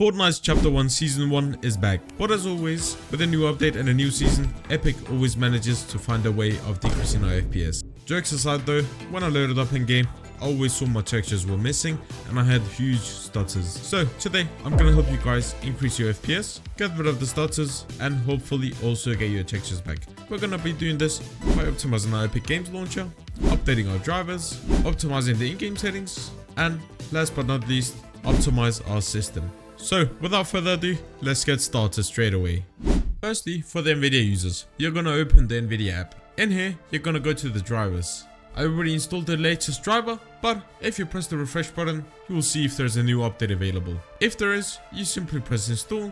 Fortnite's Chapter 1 Season 1 is back, but as always, with a new update and a new season, Epic always manages to find a way of decreasing our FPS. Jokes aside though, when I loaded up in game, I always saw my textures were missing and I had huge stutters. So today, I'm gonna help you guys increase your FPS, get rid of the stutters, and hopefully also get your textures back. We're gonna be doing this by optimizing our Epic Games launcher, updating our drivers, optimizing the in-game settings, and last but not least, optimize our system. So without further ado, let's get started straight away. Firstly, for the Nvidia users, you're gonna open the Nvidia app. In here, you're gonna go to the drivers. I already installed the latest driver, but if you press the refresh button, you will see if there's a new update available. If there is, you simply press install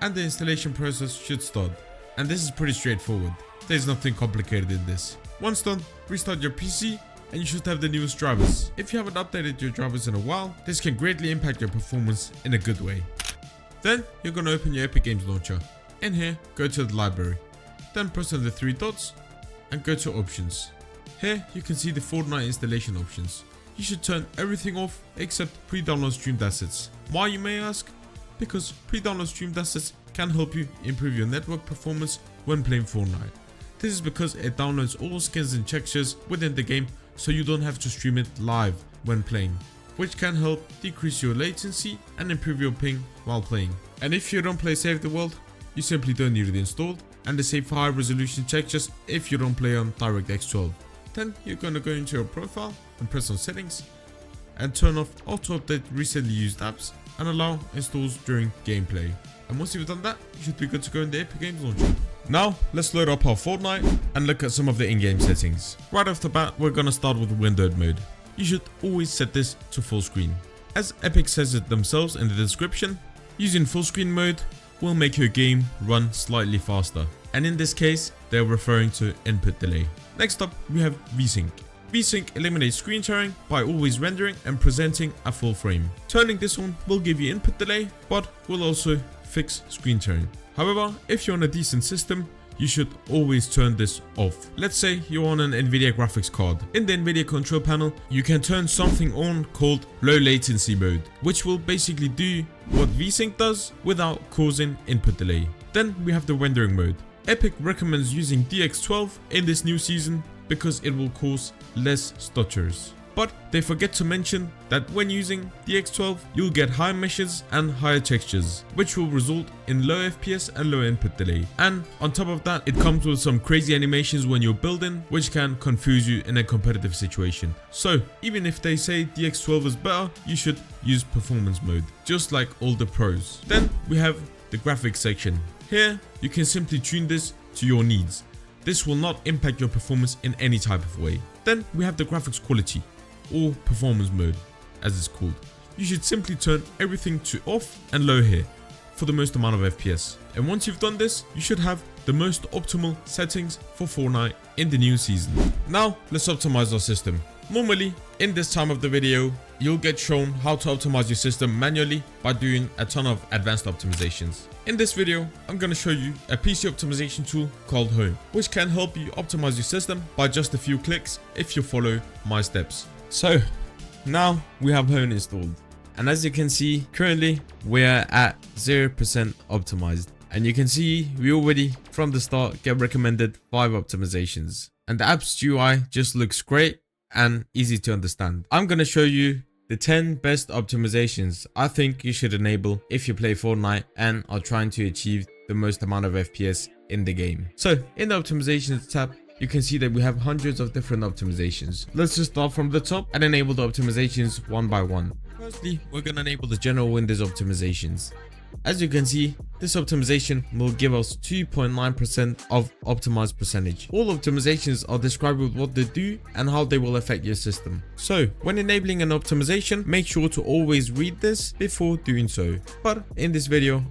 and the installation process should start. And this is pretty straightforward. There's nothing complicated in this. Once done, restart your PC and you should have the newest drivers. If you haven't updated your drivers in a while, this can greatly impact your performance in a good way. Then you're going to open your Epic Games launcher. In here, go to the library. Then press on the three dots and go to options. Here you can see the Fortnite installation options. You should turn everything off except pre-download streamed assets. Why, you may ask? Because pre-download streamed assets can help you improve your network performance when playing Fortnite. This is because it downloads all skins and textures within the game, so you don't have to stream it live when playing, which can help decrease your latency and improve your ping while playing. And if you don't play Save the World, you simply don't need it installed, and the same for high resolution textures if you don't play on DirectX 12. Then you're going to go into your profile and press on settings and turn off auto update recently used apps and allow installs during gameplay. And once you've done that, you should be good to go in the Epic Games launcher. Now, let's load up our Fortnite and look at some of the in-game settings. Right off the bat, we're gonna start with windowed mode. You should always set this to full screen. As Epic says it themselves in the description, using full screen mode will make your game run slightly faster. And in this case, they're referring to input delay. Next up, we have VSync. VSync eliminates screen tearing by always rendering and presenting a full frame. Turning this on will give you input delay, but will also fix screen tearing. However, if you're on a decent system, you should always turn this off. Let's say you're on an Nvidia graphics card. In the Nvidia control panel, you can turn something on called low latency mode, which will basically do what VSync does without causing input delay. Then we have the rendering mode. Epic recommends using DX12 in this new season because it will cause less stutters. But they forget to mention that when using DX12, you'll get higher meshes and higher textures, which will result in low FPS and low input delay. And on top of that, it comes with some crazy animations when you're building, which can confuse you in a competitive situation. So even if they say DX12 is better, you should use performance mode, just like all the pros. Then we have the graphics section. Here, you can simply tune this to your needs. This will not impact your performance in any type of way. Then we have the graphics quality, or performance mode as it's called. You should simply turn everything to off and low here for the most amount of FPS. And once you've done this, you should have the most optimal settings for Fortnite in the new season. Now let's optimize our system. Normally in this time of the video, you'll get shown how to optimize your system manually by doing a ton of advanced optimizations. In this video, I'm going to show you a PC optimization tool called Home, which can help you optimize your system by just a few clicks if you follow my steps. So now we have Home installed, and as you can see, currently we're at 0% optimized, and you can see we already from the start get recommended 5 optimizations, and the app's UI just looks great and easy to understand. I'm going to show you the 10 best optimizations I think you should enable if you play Fortnite and are trying to achieve the most amount of FPS in the game. So in the optimizations tab, you can see that we have hundreds of different optimizations. Let's just start from the top and enable the optimizations one by one. Firstly, we're going to enable the general Windows optimizations. As you can see, this optimization will give us 2.9% of optimized percentage. All optimizations are described with what they do and how they will affect your system. So when enabling an optimization, make sure to always read this before doing so. But in this video,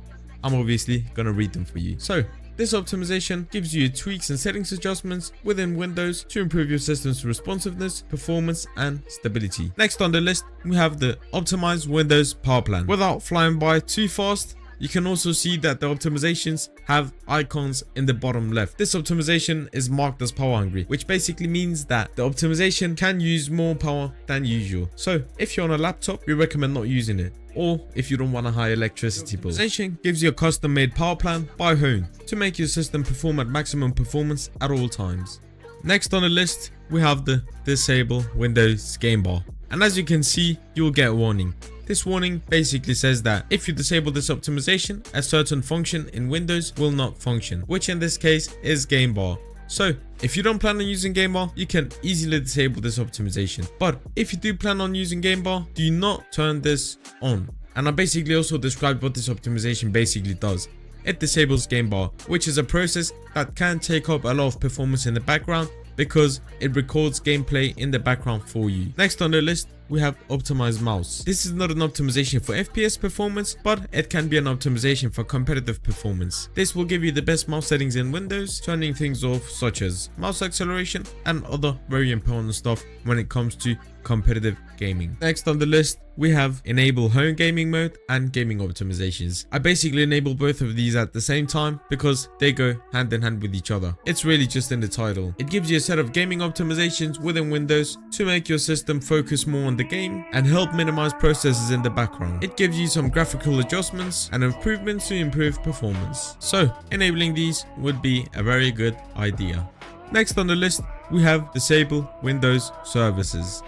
I'm obviously going to read them for you. So this optimization gives you tweaks and settings adjustments within Windows to improve your system's responsiveness, performance, and stability. Next on the list, we have the Optimize Windows Power Plan. Without flying by too fast, you can also see that the optimizations have icons in the bottom left. This optimization is marked as power hungry, which basically means that the optimization can use more power than usual. So if you're on a laptop, we recommend not using it. or if you don't want a high electricity bill. Optimization gives you a custom made power plan by Hone to make your system perform at maximum performance at all times. Next on the list, we have the Disable Windows Game Bar. And as you can see, you will get a warning. This warning basically says that if you disable this optimization, a certain function in Windows will not function, which in this case is Game Bar. So if you don't plan on using Game Bar, you can easily disable this optimization. But if you do plan on using Game Bar, do not turn this on. And I basically also described what this optimization basically does. It disables Game Bar, which is a process that can take up a lot of performance in the background because it records gameplay in the background for you. Next on the list, we have Optimized Mouse. This is not an optimization for FPS performance, but it can be an optimization for competitive performance. This will give you the best mouse settings in Windows, turning things off such as mouse acceleration and other very important stuff when it comes to competitive gaming. Next on the list, we have Enable Home Gaming Mode and Gaming Optimizations. I basically enable both of these at the same time because they go hand in hand with each other. It's really just in the title. It gives you a set of gaming optimizations within Windows to make your system focus more on the game and help minimize processes in the background. It gives you some graphical adjustments and improvements to improve performance. So enabling these would be a very good idea. Next on the list, we have Disable Windows Services.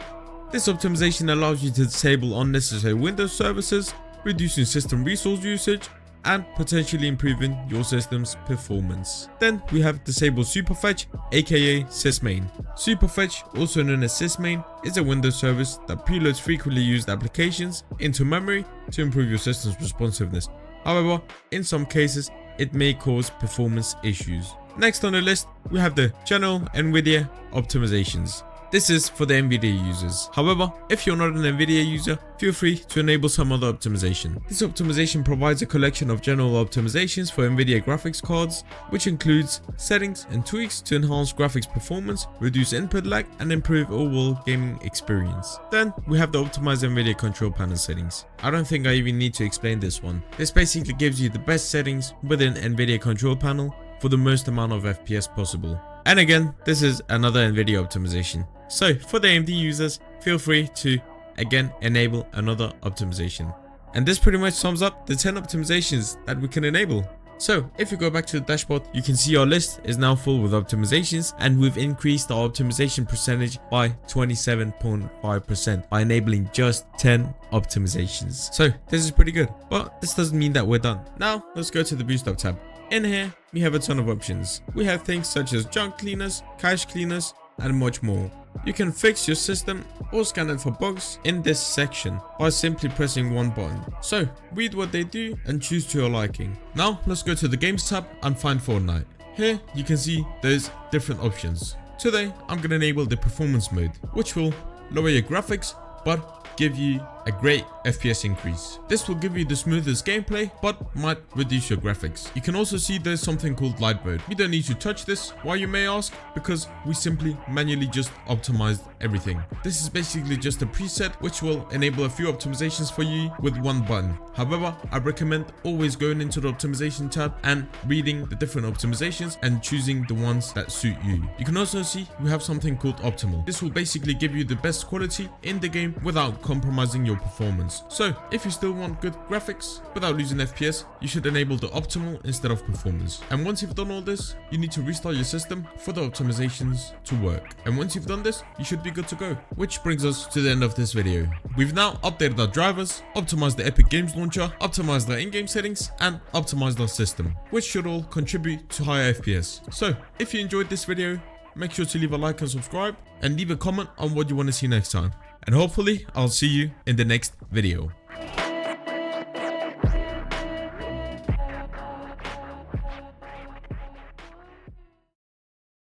This optimization allows you to disable unnecessary Windows services, reducing system resource usage and potentially improving your system's performance. Then we have Disable Superfetch, aka Sysmain. Superfetch, also known as Sysmain, is a Windows service that preloads frequently used applications into memory to improve your system's responsiveness. However, in some cases, it may cause performance issues. Next on the list, we have the General Nvidia Optimizations. This is for the Nvidia users. However, if you're not an Nvidia user, feel free to enable some other optimization. This optimization provides a collection of general optimizations for Nvidia graphics cards, which includes settings and tweaks to enhance graphics performance, reduce input lag, and improve overall gaming experience. Then we have the optimized Nvidia control panel settings. I don't think I even need to explain this one. This basically gives you the best settings within Nvidia control panel for the most amount of FPS possible. And again, this is another Nvidia optimization. So for the AMD users, feel free to again enable another optimization. And this pretty much sums up the 10 optimizations that we can enable. So if you go back to the dashboard, you can see our list is now full with optimizations, and we've increased our optimization percentage by 27.5% by enabling just 10 optimizations. So this is pretty good, but this doesn't mean that we're done. Now let's go to the Boost Up tab. In here, we have a ton of options. We have things such as junk cleaners, cache cleaners, and much more. You can fix your system or scan it for bugs in this section by simply pressing one button. So read what they do and choose to your liking. Now let's go to the Games tab and find Fortnite. Here you can see there's different options. Today I'm going to enable the performance mode, which will lower your graphics but give you a great FPS increase. This will give you the smoothest gameplay but might reduce your graphics. You can also see there's something called light mode. You don't need to touch this, why you may ask, because we simply manually just optimized everything. This is basically just a preset which will enable a few optimizations for you with one button. However, I recommend always going into the optimization tab and reading the different optimizations and choosing the ones that suit you. You can also see we have something called optimal. This will basically give you the best quality in the game without compromising your performance. So if you still want good graphics without losing FPS, you should enable the optimal instead of performance. And once you've done all this, you need to restart your system for the optimizations to work. And once you've done this, you should be good to go. Which brings us to the end of this video. We've now updated our drivers, optimized the Epic Games Launcher, optimized our in-game settings, and optimized our system, which should all contribute to higher FPS. So if you enjoyed this video, make sure to leave a like and subscribe, and leave a comment on what you want to see next time. And hopefully I'll see you in the next video.